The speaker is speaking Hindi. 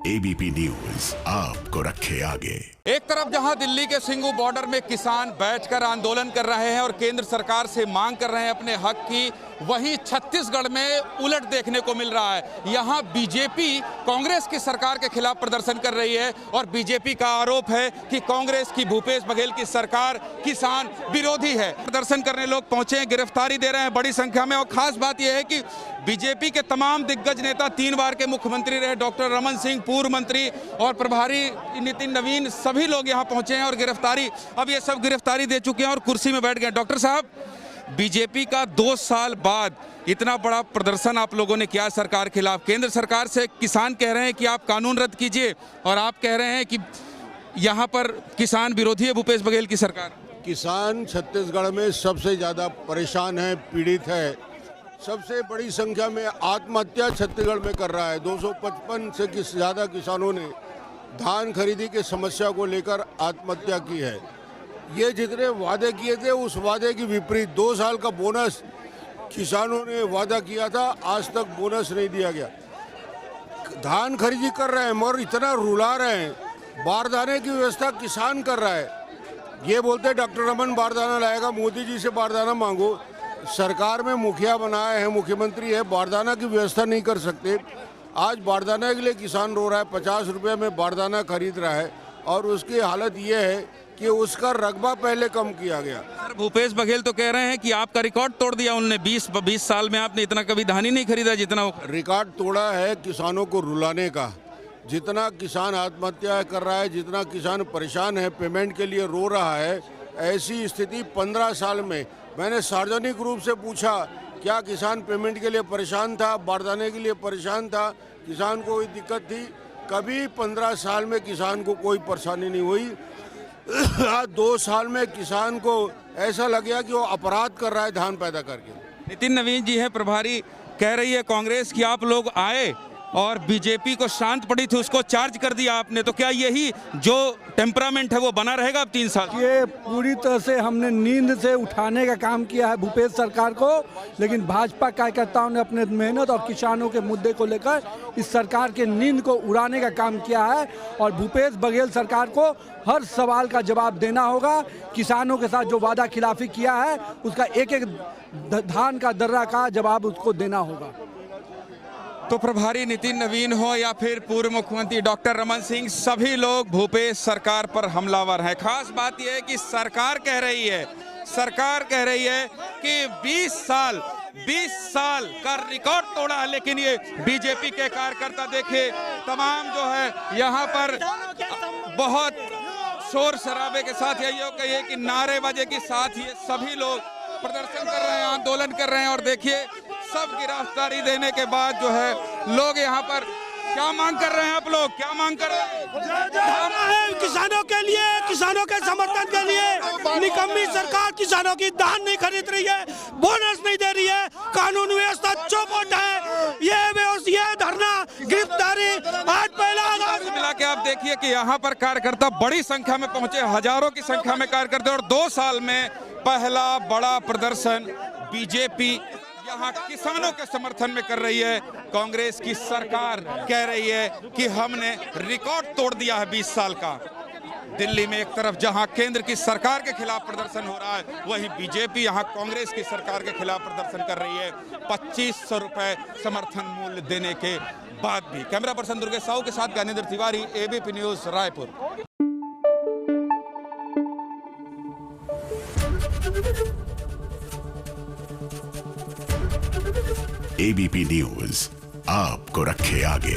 एबीपी न्यूज आपको रखे आगे। एक तरफ जहां दिल्ली के सिंगू बॉर्डर में किसान बैठकर आंदोलन कर रहे हैं और केंद्र सरकार से मांग कर रहे हैं अपने हक की, वहीं छत्तीसगढ़ में उलट देखने को मिल रहा है। यहां बीजेपी कांग्रेस की सरकार के खिलाफ प्रदर्शन कर रही है और बीजेपी का आरोप है कि कांग्रेस की भूपेश बघेल की सरकार किसान विरोधी है। प्रदर्शन करने लोग पहुंचे हैं, गिरफ्तारी दे रहे हैं बड़ी संख्या में। और खास बात यह है कि बीजेपी के तमाम दिग्गज नेता, 3 बार के मुख्यमंत्री रहे डॉक्टर रमन सिंह, पूर्व मंत्री और प्रभारी नितिन नवीन, सभी लोग यहां पहुंचे हैं और गिरफ्तारी, अब ये सब गिरफ्तारी दे चुके हैं और कुर्सी में बैठ गए। डॉक्टर साहब, बीजेपी का 2 साल बाद इतना बड़ा प्रदर्शन आप लोगों ने किया सरकार के खिलाफ। केंद्र सरकार से किसान कह रहे हैं कि आप कानून रद्द कीजिए और आप कह रहे हैं कि यहाँ पर किसान विरोधी है भूपेश बघेल की सरकार। किसान छत्तीसगढ़ में सबसे ज़्यादा परेशान है, पीड़ित है। सबसे बड़ी संख्या में आत्महत्या छत्तीसगढ़ में कर रहा है। 255 से ज़्यादा किसानों ने धान खरीदी की समस्या को लेकर आत्महत्या की है। ये जितने वादे किए थे उस वादे की विपरीत 2 साल का बोनस किसानों ने वादा किया था, आज तक बोनस नहीं दिया गया। धान खरीदी कर रहे हैं मगर इतना रुला रहे हैं, बारदाने की व्यवस्था किसान कर रहा है। ये बोलते हैं डॉक्टर रमन बारदाना लाएगा, मोदी जी से बारदाना मांगो। सरकार में मुखिया बनाए हैं, मुख्यमंत्री है, बारदाना की व्यवस्था नहीं कर सकते। आज बारदाना के लिए किसान रो रहा है, 50 रुपये में बारदाना खरीद रहा है और उसकी हालत ये है कि उसका रकबा पहले कम किया गया। सर, भूपेश बघेल तो कह रहे हैं कि आपका रिकॉर्ड तोड़ दिया उन्होंने। 20 साल में आपने इतना कभी धान ही नहीं खरीदा जितना रिकॉर्ड तोड़ा है किसानों को रुलाने का। जितना किसान आत्महत्या कर रहा है, जितना किसान परेशान है, पेमेंट के लिए रो रहा है, ऐसी स्थिति 15 साल में। मैंने सार्वजनिक रूप से पूछा क्या किसान पेमेंट के लिए परेशान था, बारदाने के लिए परेशान था, किसान को कोई दिक्कत थी? कभी 15 साल में किसान को कोई परेशानी नहीं हुई। आज 2 साल में किसान को ऐसा लग गया कि वो अपराध कर रहा है धान पैदा करके। नितिन नवीन जी है प्रभारी, कह रही है कांग्रेस कि आप लोग आए और बीजेपी को शांत पड़ी थी, उसको चार्ज कर दिया आपने, तो क्या यही जो टेम्परामेंट है वो बना रहेगा अब 3 साल? ये पूरी तरह से हमने नींद से उठाने का काम किया है भूपेश सरकार को, लेकिन भाजपा कार्यकर्ताओं ने अपने मेहनत और किसानों के मुद्दे को लेकर इस सरकार के नींद को उड़ाने का काम किया है और भूपेश बघेल सरकार को हर सवाल का जवाब देना होगा। किसानों के साथ जो वादा खिलाफी किया है उसका एक धान का दर्रा का जवाब उसको देना होगा। तो प्रभारी नितिन नवीन हो या फिर पूर्व मुख्यमंत्री डॉक्टर रमन सिंह, सभी लोग भूपेश सरकार पर हमलावर हैं। खास बात यह है कि सरकार कह रही है कि 20 साल का रिकॉर्ड तोड़ा है, लेकिन ये बीजेपी के कार्यकर्ता देखिए तमाम जो है यहाँ पर बहुत शोर शराबे के साथ, यही कहिए कि नारेबाजी के साथ ये सभी लोग प्रदर्शन कर रहे हैं, आंदोलन कर रहे हैं। और देखिए सब गिरफ्तारी देने के बाद जो है लोग यहाँ पर क्या मांग कर रहे हैं? आप लोग क्या मांग कर रहे हैं? किसानों के लिए, किसानों के समर्थन के लिए निकम्मी सरकार किसानों की धान नहीं खरीद रही है, बोनस नहीं दे रही है, कानून व्यवस्था चौपट है। ये धरना, गिरफ्तारी आज पहला मिला के आप देखिए कि यहाँ पर कार्यकर्ता बड़ी संख्या में पहुंचे, हजारों की संख्या में कार्यकर्ता, और 2 साल में पहला बड़ा प्रदर्शन बीजेपी यहाँ किसानों के समर्थन में कर रही है। कांग्रेस की सरकार कह रही है कि हमने रिकॉर्ड तोड़ दिया है 20 साल का। दिल्ली में एक तरफ जहां केंद्र की सरकार के खिलाफ प्रदर्शन हो रहा है, वहीं बीजेपी यहां कांग्रेस की सरकार के खिलाफ प्रदर्शन कर रही है 2500 रुपए समर्थन मूल्य देने के बाद भी। कैमरा पर्सन दुर्गेश साहू के साथ Gyanendra Tiwari, ABP news, Raipur. ABP news आपको रखे आगे।